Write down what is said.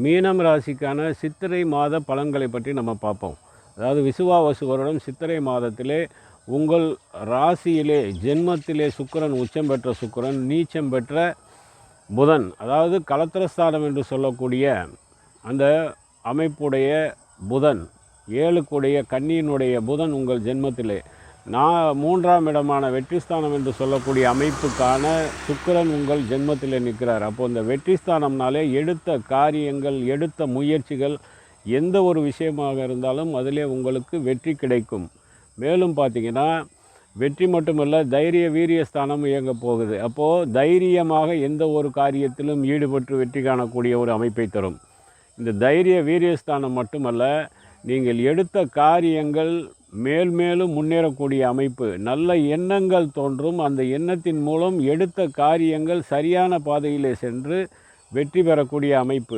மீனம் ராசிக்கான சித்திரை மாத பலன்களை பற்றி நம்ம பார்ப்போம். அதாவது விசுவாவசு வருடம் சித்திரை மாதத்திலே உங்கள் ராசியிலே ஜென்மத்திலே சுக்கிரன் உச்சம் பெற்ற சுக்கிரன், நீச்சம் பெற்ற புதன், அதாவது கலத்திரஸ்தானம் என்று சொல்லக்கூடிய அந்த அமைப்புடைய புதன், 7க்குடைய கன்னியினுடைய புதன் உங்கள் ஜென்மத்திலே, மூன்றாம் இடமான வெற்றிஸ்தானம் என்று சொல்லக்கூடிய அமைப்புக்கான சுக்கிரன் உங்கள் ஜென்மத்தில் நிற்கிறார். அப்போது இந்த வெற்றிஸ்தானம்னாலே எடுத்த காரியங்கள், எடுத்த முயற்சிகள், எந்த ஒரு விஷயமாக இருந்தாலும் அதிலே உங்களுக்கு வெற்றி கிடைக்கும். மேலும் பார்த்திங்கன்னா வெற்றி மட்டுமல்ல, தைரிய வீரியஸ்தானம் இயங்க போகுது. அப்போது தைரியமாக எந்த ஒரு காரியத்திலும் ஈடுபட்டு வெற்றி காணக்கூடிய ஒரு அமைப்பை தரும். இந்த தைரிய வீரியஸ்தானம் மட்டுமல்ல, நீங்கள் எடுத்த காரியங்கள் மேலும் முன்னேறக்கூடிய அமைப்பு, நல்ல எண்ணங்கள் தோன்றும். அந்த எண்ணத்தின் மூலம் எடுத்த காரியங்கள் சரியான பாதையிலே சென்று வெற்றி பெறக்கூடிய அமைப்பு.